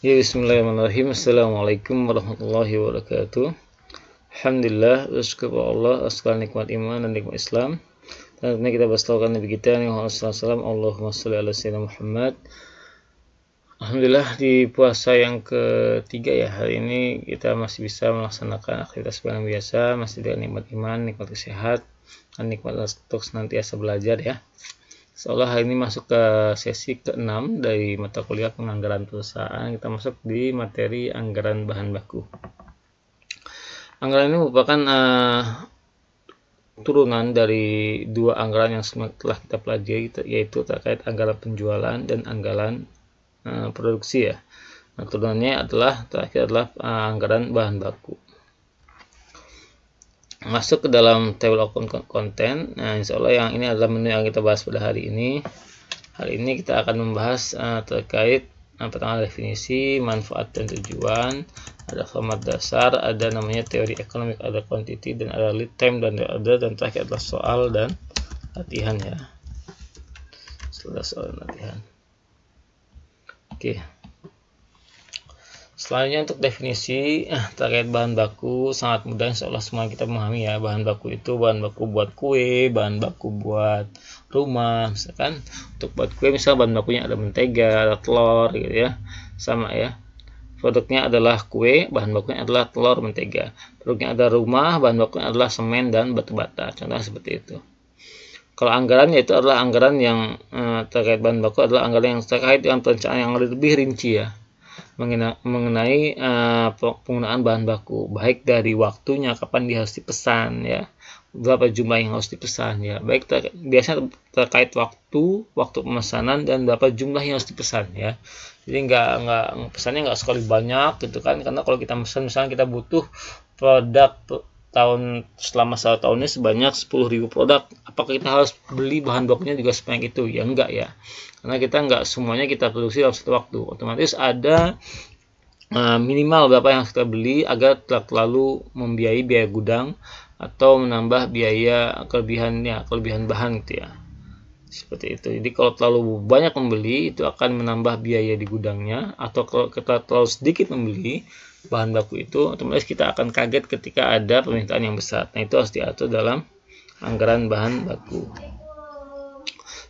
Ya, bismillahirrahmanirrahim. Assalamualaikum warahmatullahi wabarakatuh. Alhamdulillah, bersyukur Allah atas segala nikmat iman dan nikmat Islam. Dan tentunya kita berselawat Nabi kita Muhammad SAW. Allahumma sholli ala sayyidina Muhammad. Alhamdulillah, di puasa yang ketiga ya, hari ini kita masih bisa melaksanakan aktivitas yang biasa, masih dengan nikmat iman, nikmat kesehatan, dan nikmat untuk senantiasa belajar ya. Seolah hari ini masuk ke sesi ke-6 dari mata kuliah penganggaran perusahaan. Kita masuk di materi anggaran bahan baku. Anggaran ini merupakan turunan dari dua anggaran yang telah kita pelajari, yaitu terkait anggaran penjualan dan anggaran produksi ya. Nah, turunannya terakhir adalah anggaran bahan baku. Masuk ke dalam table of content. Nah, insya Allah yang ini adalah menu yang kita bahas pada hari ini. Hari ini kita akan membahas terkait pertama definisi, manfaat dan tujuan, ada format dasar, ada namanya teori ekonomi, ada quantity, dan ada lead time dan order, dan terakhir adalah soal dan latihan ya. Setelah soal dan latihan. Oke. Selanjutnya untuk definisi terkait bahan baku sangat mudah, insya Allah semua kita memahami ya. Bahan baku itu bahan baku buat kue, bahan baku buat rumah. Misalkan untuk buat kue, misal bahan bakunya ada mentega, ada telur gitu ya, sama ya. Produknya adalah kue, bahan bakunya adalah telur, mentega. Produknya ada rumah, bahan bakunya adalah semen dan batu bata. Contohnya seperti itu. Kalau anggarannya itu adalah anggaran yang terkait bahan baku adalah anggaran yang terkait dengan perencanaan yang lebih rinci ya, mengenai penggunaan bahan baku, baik dari waktunya kapan dia harus dipesan ya, berapa jumlah yang harus dipesan ya, baik biasanya terkait waktu pemesanan dan berapa jumlah yang harus dipesan ya. Jadi nggak pesannya nggak sekali banyak gitu kan, karena kalau kita pesan misalnya kita butuh produk selama 1 tahun ini sebanyak 10.000 produk, apakah kita harus beli bahan bakunya juga sebanyak itu? Ya enggak ya, karena kita enggak semuanya kita produksi dalam satu waktu. Otomatis ada minimal berapa yang kita beli agar tidak terlalu membiayai biaya gudang atau menambah biaya kelebihan bahan gitu ya, seperti itu. Jadi kalau terlalu banyak membeli itu akan menambah biaya di gudangnya, atau kalau kita terlalu sedikit membeli bahan baku itu, otomatis kita akan kaget ketika ada permintaan yang besar. Nah, itu harus diatur dalam anggaran bahan baku.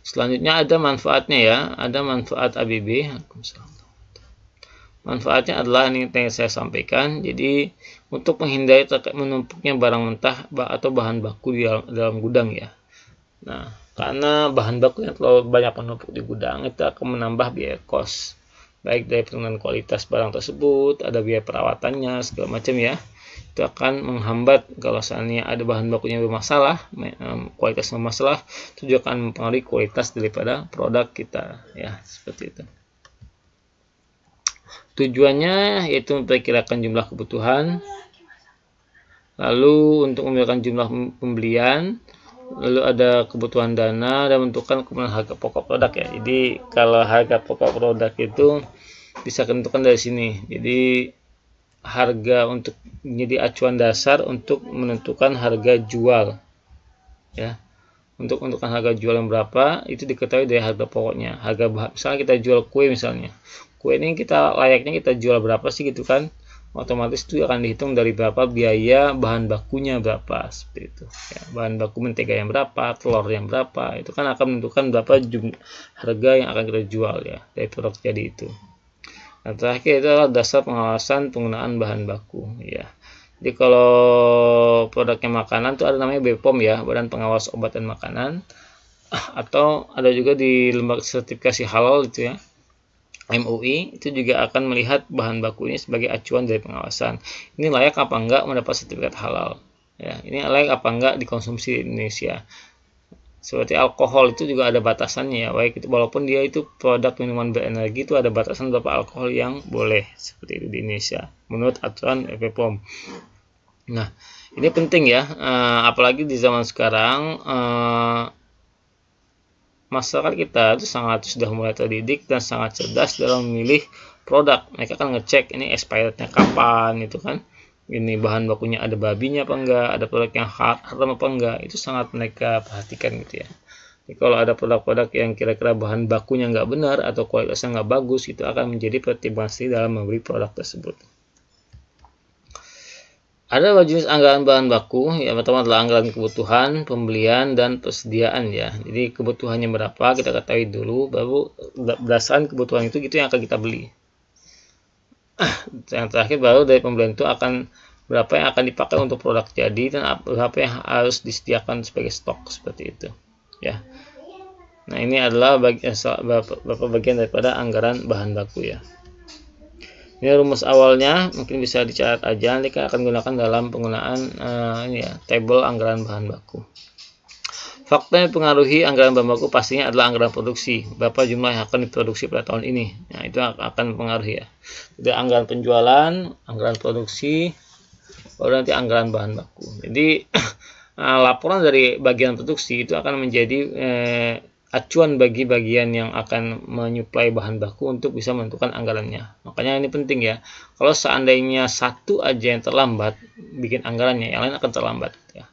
Selanjutnya ada manfaatnya ya, ada manfaat ABB. Manfaatnya adalah ini yang saya sampaikan. Jadi untuk menghindari menumpuknya barang mentah atau bahan baku di dalam gudang ya. Nah, karena bahan baku yang terlalu banyak menumpuk di gudang itu akan menambah biaya kos, baik dari penurunan kualitas barang tersebut, ada biaya perawatannya segala macam ya. Itu akan menghambat kalau seandainya ada bahan bakunya bermasalah, kualitas bermasalah, itu juga akan mempengaruhi kualitas daripada produk kita ya, seperti itu. Tujuannya yaitu memperkirakan jumlah kebutuhan, lalu untuk memperkirakan jumlah pembelian, lalu ada kebutuhan dana, dan menentukan kemudian harga pokok produk ya. Jadi kalau harga pokok produk itu bisa ditentukan dari sini. Jadi harga untuk menjadi acuan dasar untuk menentukan harga jual ya. Untuk menentukan harga jual yang berapa itu diketahui dari harga pokoknya. Misalnya kita jual kue misalnya. Kue ini layaknya kita jual berapa sih gitu kan? Otomatis itu akan dihitung dari berapa biaya bahan bakunya berapa, seperti itu ya. Bahan baku mentega yang berapa, telur yang berapa, itu kan akan menentukan berapa harga yang akan kita jual ya dari produk jadi itu. Nah, terakhir itu adalah dasar pengawasan penggunaan bahan baku ya. Jadi kalau produknya makanan itu ada namanya BPOM ya, Badan Pengawas Obat dan Makanan, atau ada juga di lembaga sertifikasi halal itu ya, MUI, itu juga akan melihat bahan baku ini sebagai acuan dari pengawasan. Ini layak apa enggak mendapat sertifikat halal ya, ini layak apa enggak dikonsumsi di Indonesia. Seperti alkohol itu juga ada batasannya ya, baik itu walaupun dia itu produk minuman berenergi, itu ada batasan berapa alkohol yang boleh seperti itu di Indonesia menurut aturan BPOM. Nah, ini penting ya, apalagi di zaman sekarang masyarakat kita itu sudah mulai terdidik dan sangat cerdas dalam memilih produk. Mereka kan ngecek ini expirednya kapan, itu kan, ini bahan bakunya ada babinya apa enggak, ada produk yang haram apa enggak, itu sangat mereka perhatikan gitu ya. Jadi kalau ada produk-produk yang kira-kira bahan bakunya nggak benar atau kualitasnya nggak bagus, itu akan menjadi pertimbangan sendiri dalam membeli produk tersebut. Ada dua jenis anggaran bahan baku. Yang pertama adalah anggaran kebutuhan, pembelian, dan persediaan ya. Jadi kebutuhannya berapa kita ketahui dulu, baru berdasarkan kebutuhan itu yang akan kita beli. Yang terakhir baru dari pembelian itu akan berapa yang akan dipakai untuk produk jadi dan berapa yang harus disediakan sebagai stok seperti itu ya. Nah, ini adalah beberapa bagian daripada anggaran bahan baku ya. Ini rumus awalnya, mungkin bisa dicatat aja, nanti akan gunakan dalam penggunaan ini ya, tabel anggaran bahan baku. Faktor yang mempengaruhi anggaran bahan baku pastinya adalah anggaran produksi. Berapa jumlah yang akan diproduksi pada tahun ini. Nah, itu akan mempengaruhi ya. Jadi anggaran penjualan, anggaran produksi, baru nanti anggaran bahan baku. Jadi laporan dari bagian produksi itu akan menjadi acuan bagi bagian yang akan menyuplai bahan baku untuk bisa menentukan anggarannya. Makanya ini penting ya. Kalau seandainya satu aja yang terlambat bikin anggarannya, yang lain akan terlambat ya.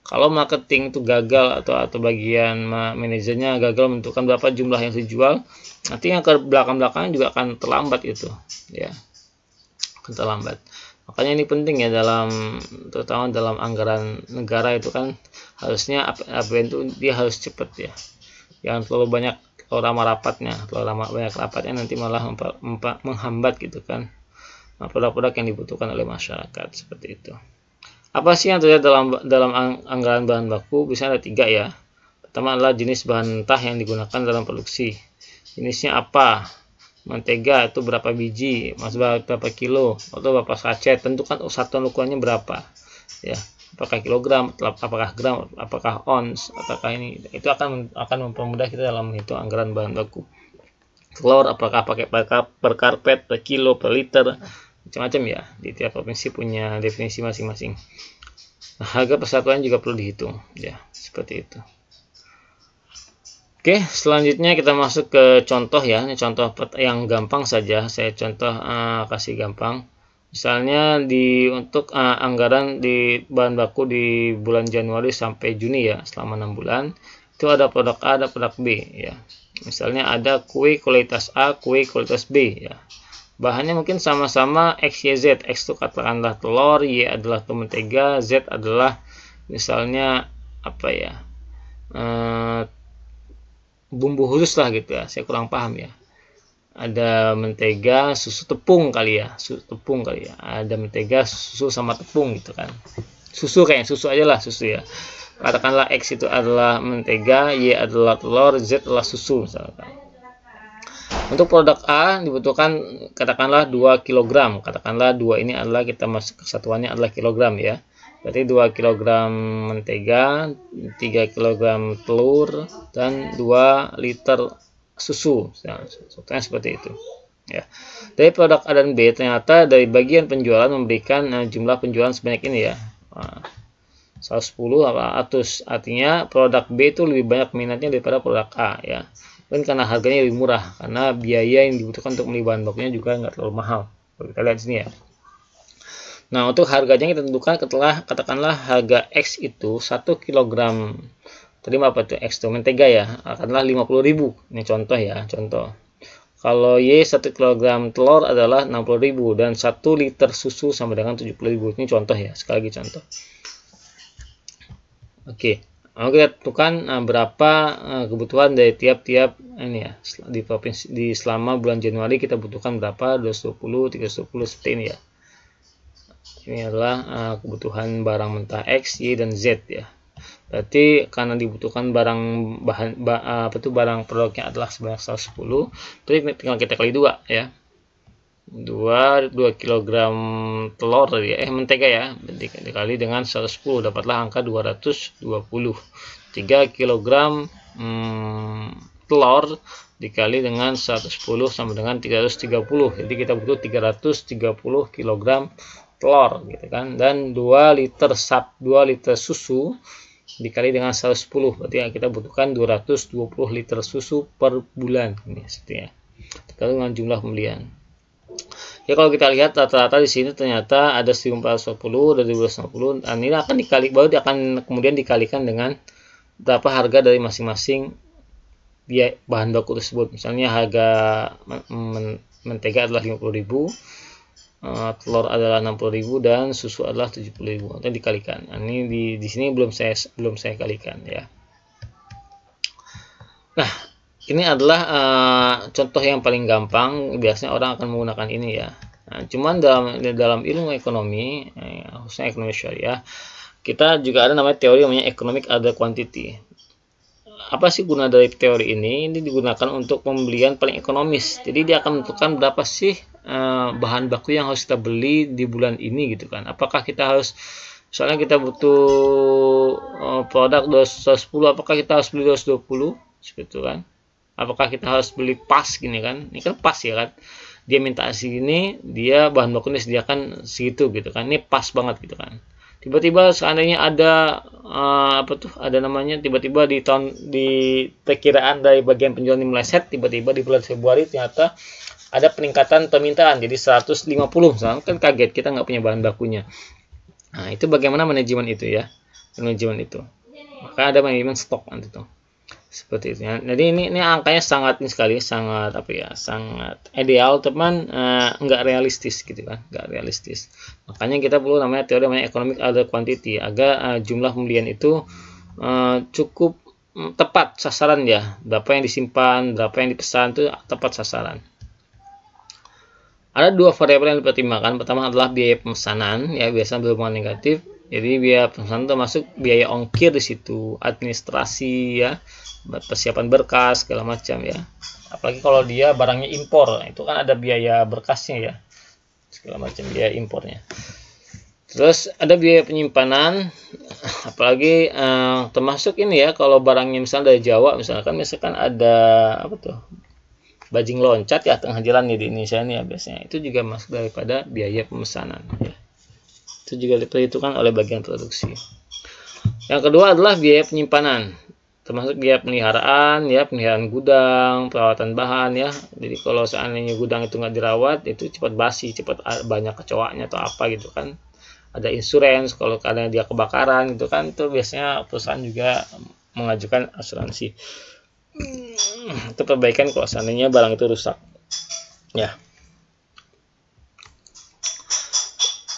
Kalau marketing itu gagal atau bagian manajernya gagal menentukan berapa jumlah yang dijual, nanti yang ke belakang-belakangnya juga akan terlambat itu ya. Akan terlambat. Makanya ini penting ya, terutama dalam anggaran negara itu kan harusnya APBN itu dia harus cepat ya. Jangan terlalu banyak lama rapatnya, banyak rapatnya nanti malah menghambat gitu kan produk-produk yang dibutuhkan oleh masyarakat seperti itu. Apa sih yang terlihat dalam anggaran bahan baku? Bisa ada 3 ya. Pertama adalah jenis bahan mentah yang digunakan dalam produksi. Jenisnya apa? Mentega itu berapa biji, berapa kilo, atau berapa sachet. Tentukan satuan ukurannya berapa ya. Apakah kilogram, apakah gram, apakah ons, apakah ini, itu akan mempermudah kita dalam menghitung anggaran bahan baku. Telur apakah pakai per karpet, per kilo, per liter, macam-macam ya. Di tiap provinsi punya definisi masing-masing. Nah, harga persatuan juga perlu dihitung ya, seperti itu. Oke, selanjutnya kita masuk ke contoh ya. Ini contoh yang gampang saja, saya contoh kasih gampang. Misalnya untuk anggaran di bahan baku di bulan Januari sampai Juni ya, selama 6 bulan, itu ada produk A, ada produk B ya. Misalnya ada kue kualitas A, kue kualitas B ya. Bahannya mungkin sama-sama X, Y, Z. X itu katakanlah telur, Y adalah mentega, Z adalah misalnya apa ya, bumbu khusus lah gitu ya. Saya kurang paham ya. Ada mentega, susu tepung kali ya, ada mentega, susu sama tepung gitu kan. Susu kayaknya, susu aja lah, susu ya. Katakanlah X itu adalah mentega, Y adalah telur, Z adalah susu misalkan. Untuk produk A dibutuhkan katakanlah 2 kg. Katakanlah 2 ini adalah kita masuk kesatuannya adalah kilogram ya. Berarti 2 kg mentega, 3 kg telur, dan 2 liter susu. Nah, contohnya seperti itu ya. Dari produk A dan B ternyata dari bagian penjualan memberikan jumlah penjualan sebanyak ini ya, 110 100. Artinya produk B itu lebih banyak minatnya daripada produk A ya. Dan karena harganya lebih murah, karena biaya yang dibutuhkan untuk membeli bahan bakunya juga nggak terlalu mahal. Kita lihat sini ya. Nah, untuk harganya kita tentukan katakanlah harga X itu 1 kg. Tadi apa tuh X itu mentega ya, akanlah 50.000. Ini contoh ya, contoh. Kalau Y 1 kg telur adalah 60.000 dan 1 liter susu sama dengan 70.000. Ini contoh ya, sekali lagi contoh. Oke, mau kita tentukan berapa kebutuhan dari tiap-tiap ini ya, di provinsi selama bulan Januari kita butuhkan berapa, 220, 320 seperti ini ya. Ini adalah kebutuhan barang mentah X, Y, dan Z ya. Berarti karena dibutuhkan barang produknya adalah sebanyak 110, jadi tinggal kita kali 2 ya. 2 kg telur tadi ya, mentega ya, dikali dengan 110 dapatlah angka 220. 3 kg telur dikali dengan 110 sama dengan 330. Jadi kita butuh 330 kg telur gitu kan, dan 2 liter susu dikali dengan 110, berarti kita butuhkan 220 liter susu per bulan ini sepertinya. Kalau dengan jumlah pembelian. Ya kalau kita lihat rata-rata di sini ternyata ada 1440 dan 1250, dan ini akan dikali baru akan kemudian dikalikan dengan berapa harga dari masing-masing bahan baku tersebut. Misalnya harga mentega adalah 50.000, telur adalah 60.000, dan susu adalah 70.000. Atau dikalikan. Nah, ini di sini belum saya kalikan ya. Nah, ini adalah contoh yang paling gampang. Biasanya orang akan menggunakan ini ya. Nah, cuman dalam ilmu ekonomi, khususnya ekonomi syariah, kita juga ada namanya teori namanya economic other quantity. Apa sih guna dari teori ini? Ini digunakan untuk pembelian paling ekonomis. Jadi dia akan menentukan berapa sih bahan baku yang harus kita beli di bulan ini gitu kan. Apakah kita harus, soalnya kita butuh produk 210, apakah kita harus beli 220 seperti itu kan? Apakah kita harus beli pas gini kan? Ini kan pas ya kan? Dia minta segini, dia bahan bakunya disediakan segitu gitu kan. Ini pas banget gitu kan. Tiba-tiba seandainya ada ada namanya, tiba-tiba di perkiraan dari bagian penjualan ini meleset, tiba-tiba di bulan Februari ternyata ada peningkatan permintaan jadi 150, misalnya kan kaget, kita nggak punya bahan bakunya. Nah, itu bagaimana manajemen itu ya, manajemen itu, maka ada manajemen stok nanti tuh seperti itu ya. Jadi ini angkanya sangat sangat ideal teman, nggak realistis gitu kan, nggak realistis. Makanya kita perlu namanya teori namanya economic other quantity agar jumlah pembelian itu cukup tepat sasaran ya, berapa yang disimpan, berapa yang dipesan itu tepat sasaran. Ada dua variabel yang dipertimbangkan. Pertama adalah biaya pemesanan ya, biasanya berhubungan negatif. Jadi biaya pemesanan termasuk biaya ongkir di situ, administrasi ya, persiapan berkas segala macam ya. Apalagi kalau dia barangnya impor, itu kan ada biaya berkasnya ya, segala macam biaya impornya. Terus ada biaya penyimpanan, apalagi termasuk ini ya, kalau barangnya misalnya dari Jawa misalkan ada apa tuh, bajing loncat ya tengah jalan nih di Indonesia ini ya, biasanya itu juga masuk daripada biaya pemesanan ya. Itu juga diperhitungkan oleh bagian produksi. Yang kedua adalah biaya penyimpanan, termasuk biaya pemeliharaan ya, pemeliharaan gudang, perawatan bahan ya. Jadi kalau seandainya gudang itu nggak dirawat, itu cepat basi, cepat banyak kecoaknya atau apa gitu kan. Ada insurans kalau karena dia kebakaran gitu kan, itu biasanya perusahaan juga mengajukan asuransi. Itu perbaikan kalau seandainya barang itu rusak ya.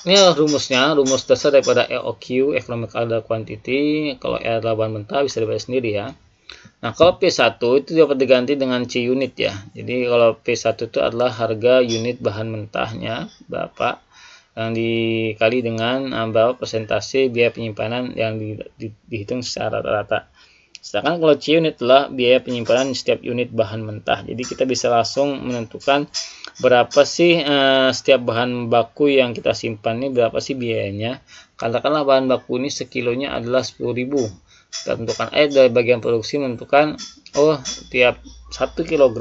Ini rumusnya, rumus dasar daripada EOQ, Economic Other Quantity. Kalau E adalah bahan mentah, bisa dibaca sendiri ya. Nah, kalau P1 itu dapat diganti dengan C unit ya. Jadi kalau P1 itu adalah harga unit bahan mentahnya berapa, yang dikali dengan berapa persentase biaya penyimpanan yang dihitung secara rata-rata. Sedangkan kalau C unit adalah biaya penyimpanan setiap unit bahan mentah. Jadi kita bisa langsung menentukan berapa sih setiap bahan baku yang kita simpan ini, berapa sih biayanya. Katakanlah bahan baku ini sekilonya adalah 10.000. Kita tentukan dari bagian produksi menentukan, oh tiap 1 kg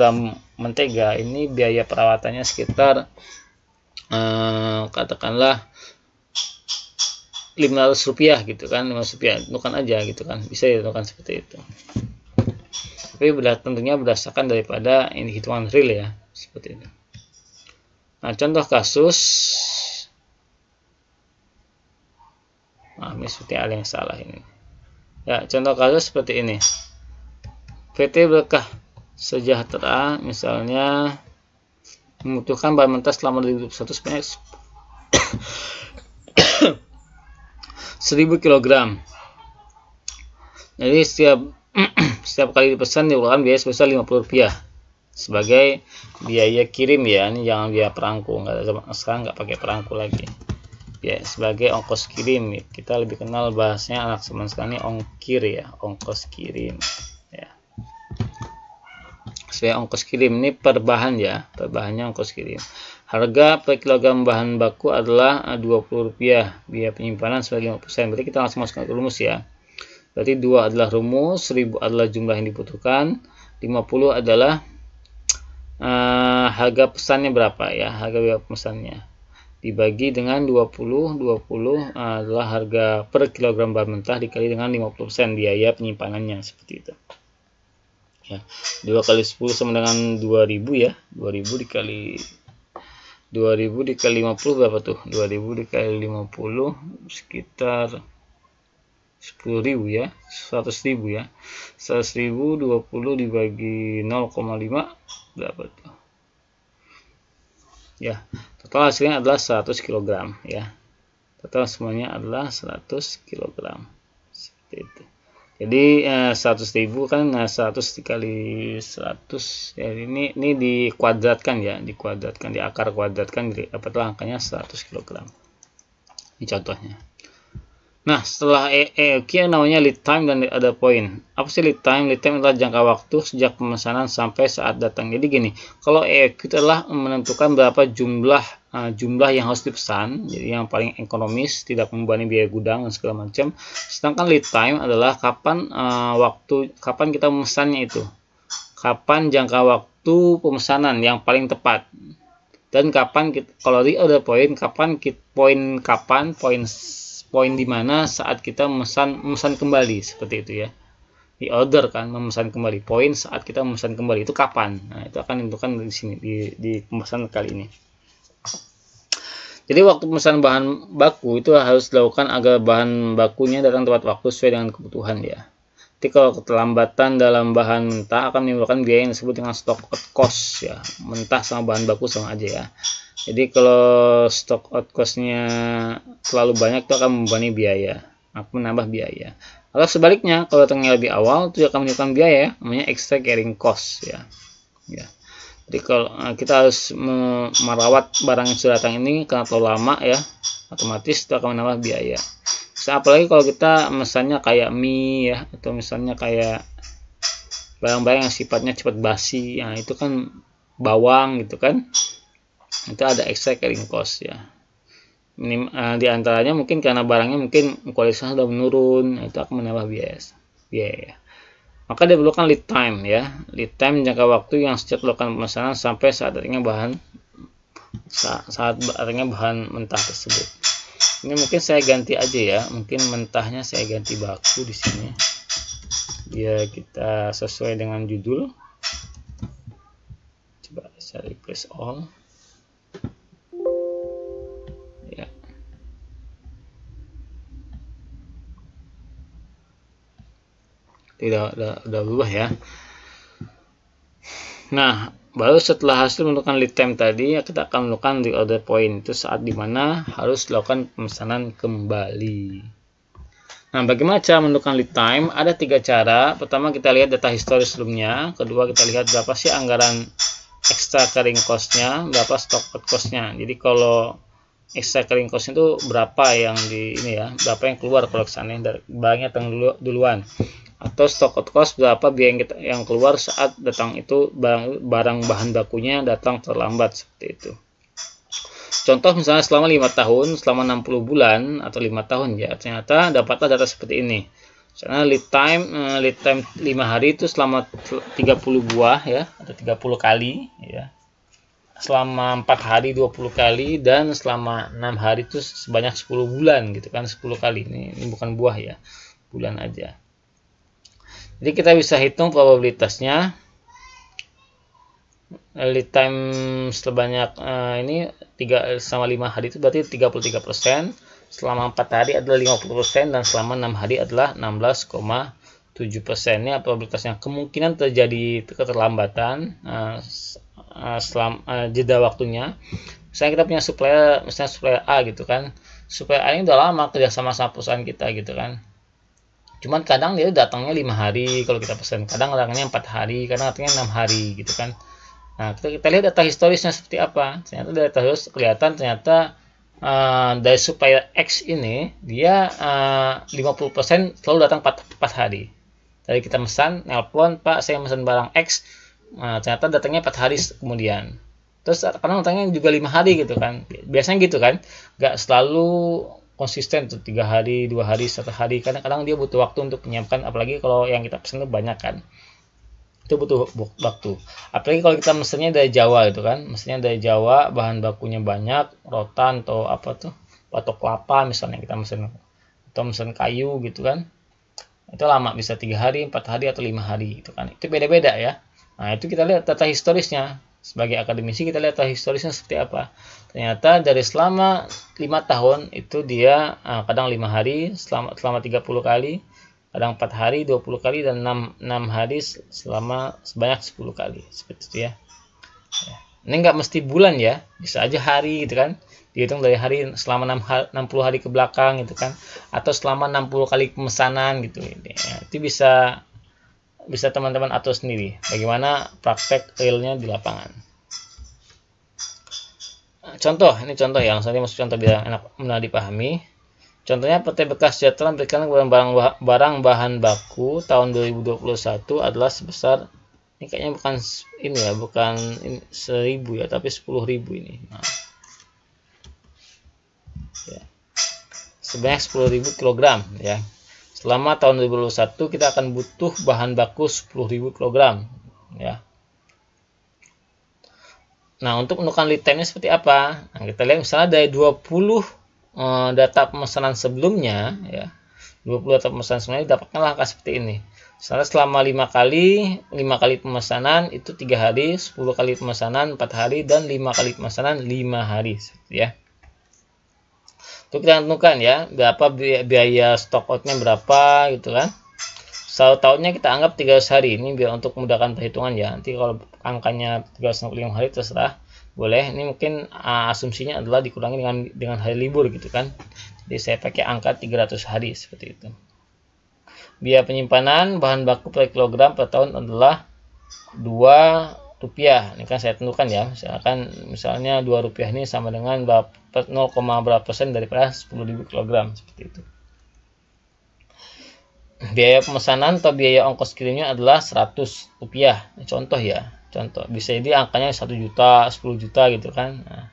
mentega ini biaya perawatannya sekitar katakanlah 500 rupiah gitu kan, 500 rupiah, tentukan aja gitu kan, bisa ditentukan seperti itu. Tapi tentunya berdasarkan daripada ini hitungan real ya, seperti itu. Nah, contoh kasus, ini seperti ada yang salah ini. Ya, contoh kasus seperti ini. PT Berkah Sejahtera misalnya membutuhkan bahan mentah selama 2021 sebanyak 1000 kg. Jadi setiap kali dipesan dikeluarkan biaya sebesar Rp50 sebagai biaya kirim ya. Ini jangan biaya perangko, sekarang nggak pakai perangko lagi. Ya, sebagai ongkos kirim. Kita lebih kenal bahasanya anak zaman sekarang ini ongkir ya, ongkos kirim ya. Sebagai ongkos kirim ini per bahan ya, per bahannya ongkos kirim. Harga per kilogram bahan baku adalah Rp20, biaya penyimpanan sebagai 50%. Berarti kita langsung masukkan ke rumus ya. Berarti 2 adalah rumus, 1000 adalah jumlah yang dibutuhkan, 50 adalah harga pesannya berapa ya, harga biaya pesannya. Dibagi dengan 20 adalah harga per kilogram bahan mentah dikali dengan 50% biaya penyimpanannya, seperti itu. Ya, 2 kali 10 sama dengan 2000 ya. 2000 dikali 50 berapa tuh? 2000 dikali 50 sekitar 10.000 ya, 100.000 ya. 100.000 20 dibagi 0,5 berapa tuh? Ya, total hasilnya adalah 100 kg ya. Total semuanya adalah 100 kg. Seperti itu. Jadi 100.000 kan 100 dikali 100 ya, ini dikuadratkan ya, dikuadratkan, di akar kuadratkan, dapatlah angkanya 100 kg. Ini contohnya. Nah, setelah EOQ namanya lead time dan ada poin. Apa sih lead time? Lead time adalah jangka waktu sejak pemesanan sampai saat datang. Jadi gini, kalau EOQ itu adalah menentukan berapa jumlah yang harus dipesan, jadi yang paling ekonomis, tidak membebani biaya gudang dan segala macam. Sedangkan lead time adalah kapan kita memesannya itu. Kapan jangka waktu pemesanan yang paling tepat. Dan kapan kalau ada poin, poin di mana saat kita memesan kembali, seperti itu ya. Di order kan, memesan kembali. Poin saat kita memesan kembali itu kapan. Nah, itu akan ditentukan di sini di pemesanan kali ini. Jadi waktu pemesanan bahan baku itu harus dilakukan agar bahan bakunya datang tepat waktu sesuai dengan kebutuhan ya. Jadi kalau keterlambatan dalam bahan mentah akan menimbulkan biaya yang disebut dengan stock out cost ya. Mentah sama bahan baku sama aja ya. Jadi kalau stock out cost-nya terlalu banyak itu akan membebani biaya, akan menambah biaya. Atau sebaliknya, kalau datangnya lebih awal itu akan menimbulkan biaya, namanya extra carrying cost ya. Jadi kalau kita harus merawat barang yang sudah datang ini karena terlalu lama ya, otomatis itu akan menambah biaya. Apalagi kalau kita misalnya kayak mie ya, atau misalnya kayak barang-barang yang sifatnya cepat basi, nah itu kan bawang gitu kan. Itu ada extra carrying cost ya. Di antaranya mungkin karena barangnya mungkin kualitasnya sudah menurun, itu akan menambah biaya ya. Maka diperlukan lead time ya. Lead time jangka waktu yang sejak melakukan pemesanan sampai saat datangnya bahan mentah tersebut. Ini mungkin saya ganti aja ya. Mungkin mentahnya saya ganti baku di sini. Biar kita sesuai dengan judul. Coba saya replace all. Ya. Udah berubah ya. Nah, baru setelah hasil menentukan lead time tadi, kita akan menentukan reorder point. Itu saat dimana harus dilakukan pemesanan kembali. Nah, bagaimana cara menentukan lead time? Ada 3 cara. Pertama, kita lihat data historis sebelumnya. Kedua, kita lihat berapa sih anggaran extra carrying cost-nya, berapa stock out cost-nya. Jadi kalau extra carrying cost itu berapa yang berapa yang keluar kalau kesannya barangnya datang duluan. Atau stock out cost berapa biaya yang keluar saat datang itu barang bahan bakunya datang terlambat, seperti itu. Contoh misalnya selama 5 tahun, selama 60 bulan atau 5 tahun ya, ternyata dapatlah data seperti ini. Misalnya lead time 5 hari itu selama 30 buah ya, atau 30 kali ya. Selama 4 hari 20 kali, dan selama 6 hari itu sebanyak 10 bulan gitu kan, 10 kali. Ini bukan buah ya, bulan aja. Jadi kita bisa hitung probabilitasnya. Lead time sebanyak selama 5 hari itu berarti 33%, selama 4 hari adalah 50%, dan selama 6 hari adalah 16,7%. Ini probabilitasnya. Kemungkinan terjadi keterlambatan jeda waktunya. Misalnya kita punya supplier A gitu kan. Supplier A ini udah lama kerja sama perusahaan kita gitu kan. Cuman kadang dia datangnya 5 hari kalau kita pesan, kadang datangnya 4 hari, kadang datangnya 6 hari gitu kan. Nah, kita lihat data historisnya seperti apa. Ternyata dari data historis kelihatan ternyata dari supplier X ini dia 50% selalu datang 4 hari. Tadi kita pesan, nelpon, Pak saya pesan barang X, ternyata datangnya 4 hari kemudian. Terus kadang datangnya juga 5 hari gitu kan. Biasanya gitu kan, nggak selalu konsisten tuh 3 hari, 2 hari, 1 hari. Kadang-kadang dia butuh waktu untuk menyiapkan, apalagi kalau yang kita pesan itu banyak kan. Itu butuh waktu. Apalagi kalau kita mesennya dari Jawa gitu kan. Mesennya dari Jawa, bahan bakunya banyak, rotan atau apa tuh, batok kelapa misalnya kita mesen, atau mesen kayu gitu kan. Itu lama, bisa 3 hari, 4 hari atau 5 hari gitu kan. Itu beda-beda ya. Nah, itu kita lihat data historisnya. sebagai akademisi kita lihat historisnya seperti apa. Ternyata dari selama 5 tahun itu dia kadang 5 hari selama 30 kali, kadang 4 hari 20 kali, dan 6 hari selama sebanyak 10 kali, seperti itu ya. Ini nggak mesti bulan ya, bisa aja hari gitu kan, dihitung dari hari selama 60 hari ke belakang gitu kan, atau selama 60 kali pemesanan gitu ya. Itu bisa teman-teman atur sendiri bagaimana praktek realnya di lapangan. Contoh, ini contoh yang saya maksud contoh biar enak mudah dipahami. Contohnya PT Bekas Sejahtera memberikan barang bahan baku tahun 2021 adalah sebesar, ini kayaknya bukan ini ya, bukan 1000 ya, tapi 10.000 ini. Nah, ya. Sebanyak 10.000 kg ya. Selama tahun 2021 kita akan butuh bahan baku 10.000 kg ya. Nah, untuk menentukan lead time-nya seperti apa? Nah, kita lihat misalnya dari 20 data pemesanan sebelumnya ya. 20 data pemesanan sebelumnya didapatkan angka seperti ini. Misalnya selama 5 kali pemesanan itu 3 hari, 10 kali pemesanan 4 hari, dan 5 kali pemesanan 5 hari seperti ya. Itu kita tentukan ya, berapa biaya stock out-nya berapa gitu kan. 1 tahunnya kita anggap 300 hari, ini biar untuk memudahkan perhitungan ya. Nanti kalau angkanya 365 hari terserah, boleh. Ini mungkin asumsinya adalah dikurangi dengan hari libur gitu kan. Jadi saya pakai angka 300 hari seperti itu. Biaya penyimpanan bahan baku per kilogram per tahun adalah Rp2. Ini kan saya tentukan ya, misalnya Rp2 ini sama dengan 0,berapa persen daripada 10.000 kg seperti itu. Biaya pemesanan atau biaya ongkos kirimnya adalah Rp100. Contoh ya, contoh bisa jadi angkanya 1 juta, 10 juta gitu kan. Nah,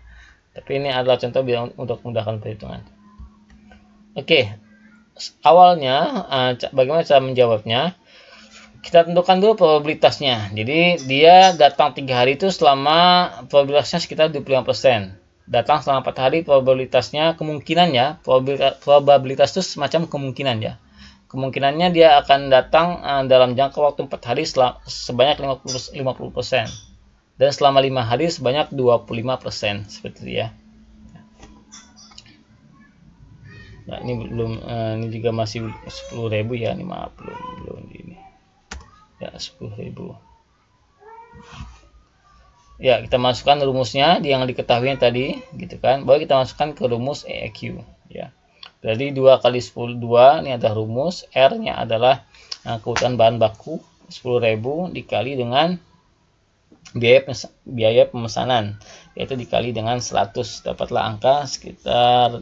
tapi ini adalah contoh biar untuk memudahkan perhitungan. Oke, awalnya bagaimana cara menjawabnya? Kita tentukan dulu probabilitasnya. Jadi dia datang 3 hari itu selama probabilitasnya sekitar 25%. Datang selama 4 hari probabilitasnya, kemungkinannya, probabilitas itu semacam kemungkinan ya. Kemungkinannya dia akan datang dalam jangka waktu 4 hari sebanyak 50%. Dan selama 5 hari sebanyak 25%. Seperti itu ya. Nah, ini belum, ini juga masih 10.000 ya. Ini maaf, belum ini. Ya, 10.000. Ya, kita masukkan rumusnya yang diketahui tadi gitu kan. Baru kita masukkan ke rumus EEQ ya. Jadi 2 kali 10, 2 ini ada rumus, R-nya adalah kebutuhan bahan baku 10.000 dikali dengan biaya pemesanan, yaitu dikali dengan 100, dapatlah angka sekitar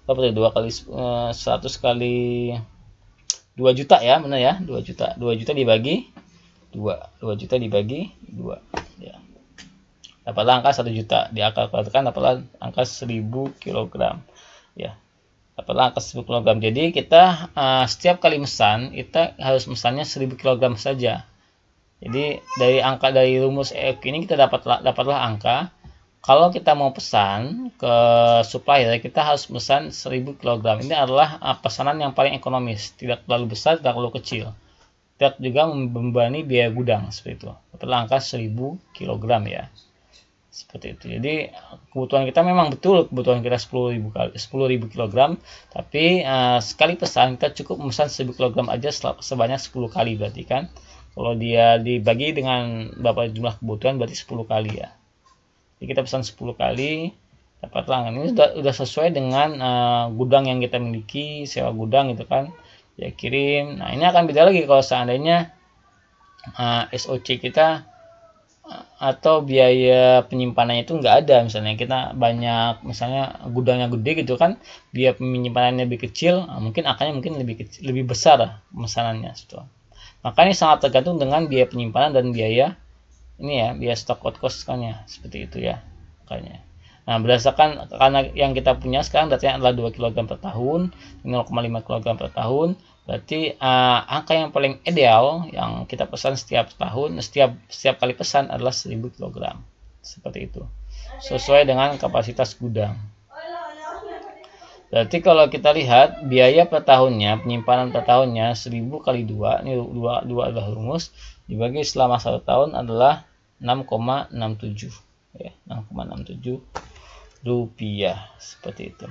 2 kali 100 kali 2 juta ya, benar ya, 2 juta. 2 juta dibagi 2 juta dibagi 2 ya. Dapatlah angka 1 juta. Dikalkulasikan dapatlah angka 1000 kg ya. Dapatlah angka 1000 kg. Jadi kita setiap kali mesan kita harus mesannya 1000 kg saja. Jadi dari rumus EEQ ini kita dapatlah angka kalau kita mau pesan ke supplier kita harus pesan 1000 kg. Ini adalah pesanan yang paling ekonomis, tidak terlalu besar, tidak terlalu kecil. Tidak juga membebani biaya gudang seperti itu. Dapatlah angka 1000 kg ya. Seperti itu. Jadi kebutuhan kita memang betul, kebutuhan kita 10.000 kg, tapi sekali pesan kita cukup memesan 1000 kg aja sebanyak 10 kali berarti kan. Kalau dia dibagi dengan berapa jumlah kebutuhan berarti 10 kali ya. Jadi kita pesan 10 kali dapatlah. Ini sudah sesuai dengan gudang yang kita miliki, sewa gudang gitu kan. Ya kirim. Nah, ini akan beda lagi kalau seandainya SOC kita atau biaya penyimpanannya itu nggak ada, misalnya kita banyak, misalnya gudangnya gede gitu kan, biaya penyimpanannya lebih kecil, mungkin angkanya mungkin lebih besar pemesanannya gitu. Maka ini sangat tergantung dengan biaya penyimpanan dan biaya ini ya, biaya stock out cost kan ya, seperti itu ya makanya. Nah, berdasarkan karena yang kita punya sekarang datanya adalah 2 kg per tahun, 0,5 kg per tahun, berarti angka yang paling ideal yang kita pesan setiap tahun, setiap kali pesan adalah 1000 kg. Seperti itu. Sesuai dengan kapasitas gudang. Berarti kalau kita lihat biaya per tahunnya, penyimpanan per tahunnya 1000 kali 2, ini 2 adalah rumus, dibagi selama 1 tahun adalah 6,67 ya, 6,67 rupiah seperti itu.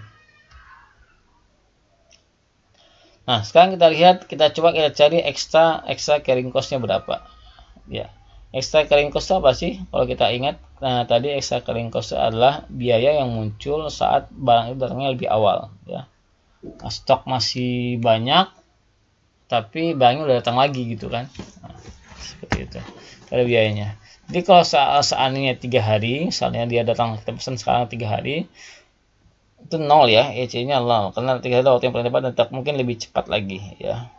Nah, sekarang kita lihat, kita cari extra carrying cost-nya berapa. Ya. Extra carrying cost apa sih? Kalau kita ingat, nah tadi extra carrying cost adalah biaya yang muncul saat barang itu datangnya lebih awal, ya. Nah, stok masih banyak, tapi barangnya udah datang lagi gitu kan. Nah, seperti itu. Ada biayanya. Jadi kalau seandainya 3 hari, misalnya dia datang, kita pesan sekarang 3 hari, itu 0 ya, EC-nya 0 karena 3 hari waktu yang paling cepat, dan mungkin lebih cepat lagi ya.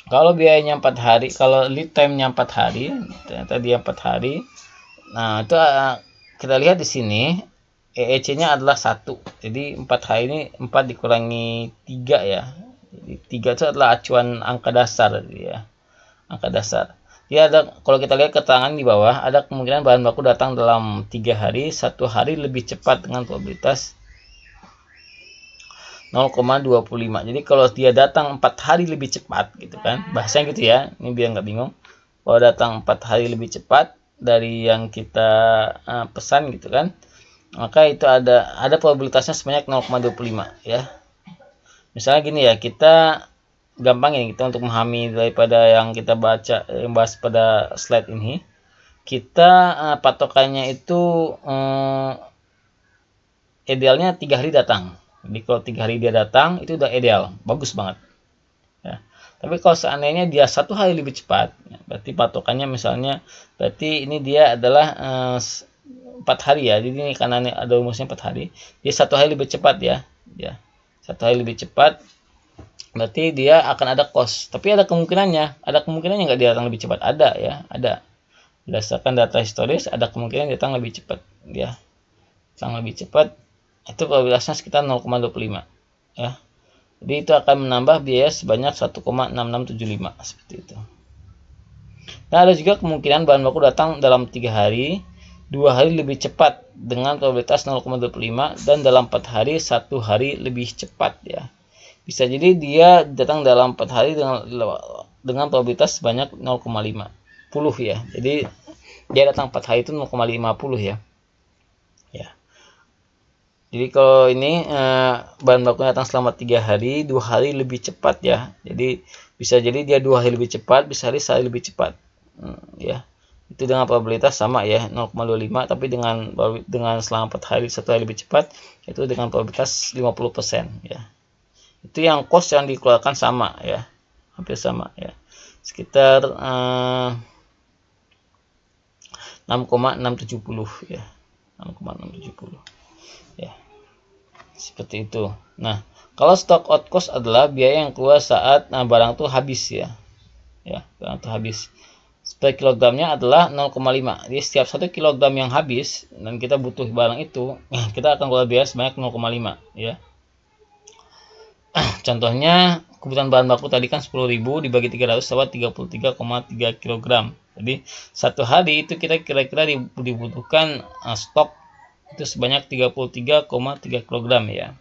Kalau biayanya 4 hari, kalau lead time-nya 4 hari, tadi 4 hari. Nah, itu kita lihat di sini EEC-nya adalah 1. Jadi 4 hari ini 4 dikurangi 3 ya. Jadi 3 itu adalah acuan angka dasar ya. Angka dasar. Ya, kalau kita lihat keterangan di bawah, ada kemungkinan bahan baku datang dalam 3 hari, 1 hari lebih cepat dengan probabilitas 0,25. Jadi kalau dia datang 4 hari lebih cepat gitu kan, bahasanya gitu ya, ini biar nggak bingung. Kalau datang 4 hari lebih cepat dari yang kita pesan gitu kan, maka itu ada probabilitasnya sebanyak 0,25 ya. Misalnya gini ya, kita gampang ya kita untuk memahami daripada yang kita bahas pada slide ini. Kita patokannya itu idealnya 3 hari datang. Jadi kalau 3 hari dia datang itu udah ideal, bagus banget. Ya. Tapi kalau seandainya dia 1 hari lebih cepat, ya, berarti patokannya misalnya, berarti ini dia adalah 4 hari ya. Jadi ini karena ini ada rumusnya 4 hari, dia 1 hari lebih cepat ya. 1 hari lebih cepat. Berarti dia akan ada cost, tapi ada kemungkinannya nggak dia datang lebih cepat, ada ya, ada. Berdasarkan data historis, ada kemungkinan dia datang lebih cepat, ya, datang lebih cepat, itu probabilitasnya sekitar 0,25, ya. Jadi itu akan menambah biaya sebanyak 1,6675 seperti itu. Nah, ada juga kemungkinan bahan baku datang dalam 3 hari, 2 hari lebih cepat dengan probabilitas 0,25, dan dalam 4 hari 1 hari lebih cepat ya. Bisa jadi dia datang dalam 4 hari dengan probabilitas sebanyak 0,50 ya. Jadi dia datang 4 hari itu 0,50 ya. Ya. Jadi kalau ini bahan baku datang selama 3 hari, 2 hari lebih cepat ya. Jadi bisa jadi dia 2 hari lebih cepat, bisa hari sehari lebih cepat. Ya. Itu dengan probabilitas sama ya, 0,25, tapi dengan selama 4 hari 1 hari lebih cepat, itu dengan probabilitas 50% ya. Itu yang cost yang dikeluarkan sama ya, hampir sama ya, sekitar 6,670 ya, 6,670 ya, seperti itu. Nah, kalau stock out cost adalah biaya yang keluar saat barang itu habis ya, barang itu habis. Per kilogramnya adalah 0,5. Jadi setiap 1 kilogram yang habis dan kita butuh barang itu, kita akan keluar biaya sebanyak 0,5 ya. Contohnya kebutuhan bahan baku tadi kan 10.000 dibagi 300 dapat 33,3 kg. Jadi 1 hari itu kita kira-kira dibutuhkan stok itu sebanyak 33,3 kg ya.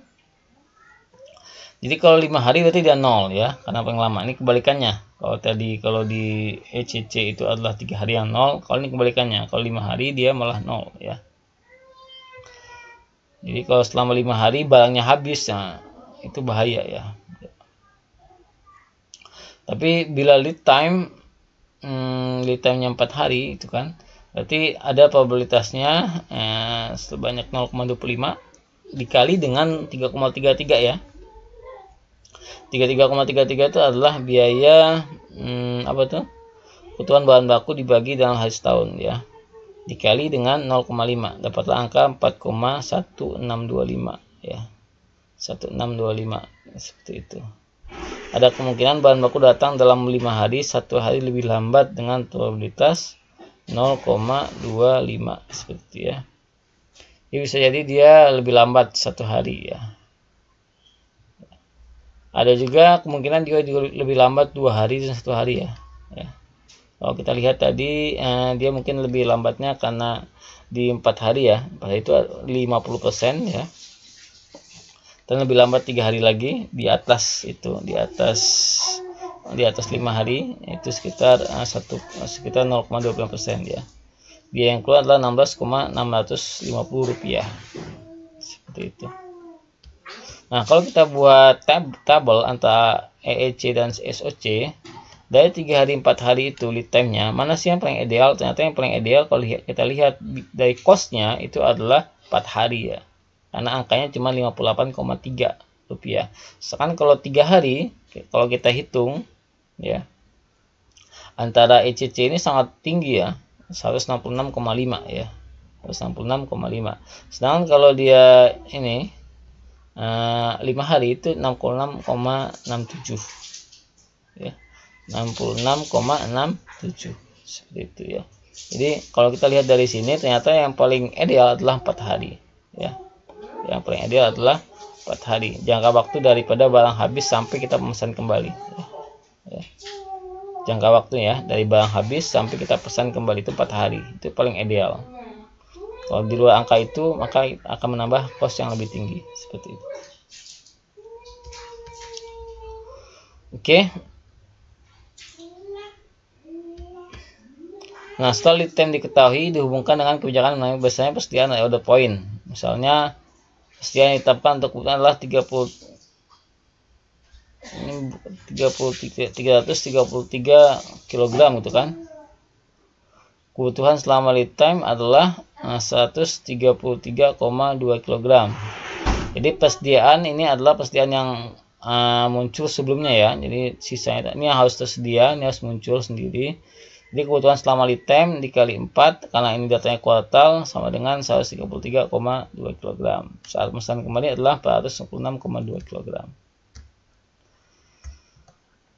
Jadi kalau 5 hari berarti dia 0 ya, karena paling lama. Ini kebalikannya. Kalau di ECC itu adalah 3 hari yang 0, kalau ini kebalikannya. Kalau 5 hari dia malah 0 ya. Jadi kalau selama 5 hari barangnya habis, nah itu bahaya ya. Tapi bila lead time-nya 4 hari itu kan, berarti ada probabilitasnya sebanyak 0,25 dikali dengan 3,33 ya. 33,33 itu adalah biaya kebutuhan bahan baku dibagi dalam hari setahun ya, dikali dengan 0,5, dapatlah angka 4,1625 ya, 1625 seperti itu. Ada kemungkinan bahan baku datang dalam 5 hari, 1 hari lebih lambat dengan probabilitas 0,25 seperti itu ya. Jadi bisa jadi dia lebih lambat 1 hari ya. Ada juga kemungkinan juga lebih lambat 2 hari dan 1 hari ya. Kalau kita lihat tadi dia mungkin lebih lambatnya karena di 4 hari ya. 4 hari itu 50% ya. Dan lebih lambat 3 hari lagi di atas itu, di atas di atas 5 hari itu sekitar 0,25% ya. Biaya yang keluar adalah Rp16,650 seperti itu. Nah, kalau kita buat tabel antara EEC dan SOC dari 3 hari 4 hari itu lead time-nya mana sih yang paling ideal? Ternyata yang paling ideal kalau kita lihat dari cost-nya itu adalah 4 hari ya, karena angkanya cuma Rp58,3. Sekarang kalau 3 hari kalau kita hitung ya, antara ECC ini sangat tinggi ya, 166,5 ya, 166,5. Sedangkan kalau dia ini 5 hari itu 66,67 ya, 66,67 seperti itu ya. Jadi kalau kita lihat dari sini ternyata yang paling ideal adalah 4 hari ya. Yang paling ideal adalah 4 hari. Jangka waktu daripada barang habis sampai kita pesan kembali ya. Jangka waktu ya dari barang habis sampai kita pesan kembali itu 4 hari. Itu paling ideal. Kalau di luar angka itu maka akan menambah cost yang lebih tinggi seperti itu. Oke. Nah, setelah lead time diketahui dihubungkan dengan kebijakan mengenai biasanya persediaan order point. Misalnya persediaan yang ditetapkan untuk kebutuhan adalah 333 kg gitu kan. Kebutuhan selama lead time adalah 133,2 kg. Jadi persediaan ini adalah persediaan yang muncul sebelumnya ya. Jadi sisanya ini harus tersedia, ini harus muncul sendiri. Jadi kebutuhan selama lead time dikali 4 karena ini datanya kuartal sama dengan 133,2 kg. Saat pesan kembali adalah 466,2 kg.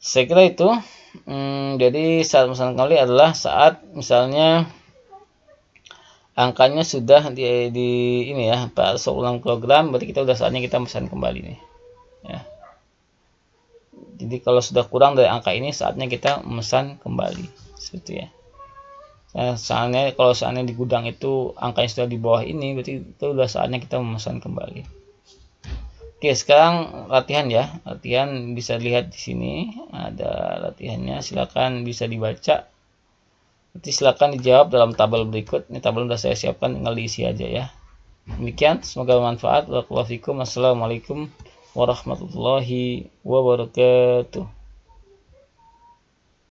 Saya kira itu. Jadi saat pesan kembali adalah saat misalnya angkanya sudah di ini ya 466 kg, berarti kita udah saatnya kita pesan kembali nih. Ya. Jadi kalau sudah kurang dari angka ini saatnya kita memesan kembali. Seperti ya. Soalnya kalau saatnya di gudang itu angkanya sudah di bawah ini, berarti itu udah saatnya kita memesan kembali. Oke, sekarang latihan ya. Latihan bisa lihat di sini ada latihannya. Silakan bisa dibaca. Nanti silakan dijawab dalam tabel berikut. Ini tabel sudah saya siapkan, tinggal diisi aja ya. Demikian, semoga bermanfaat. Wassalamualaikum warahmatullahi wabarakatuh.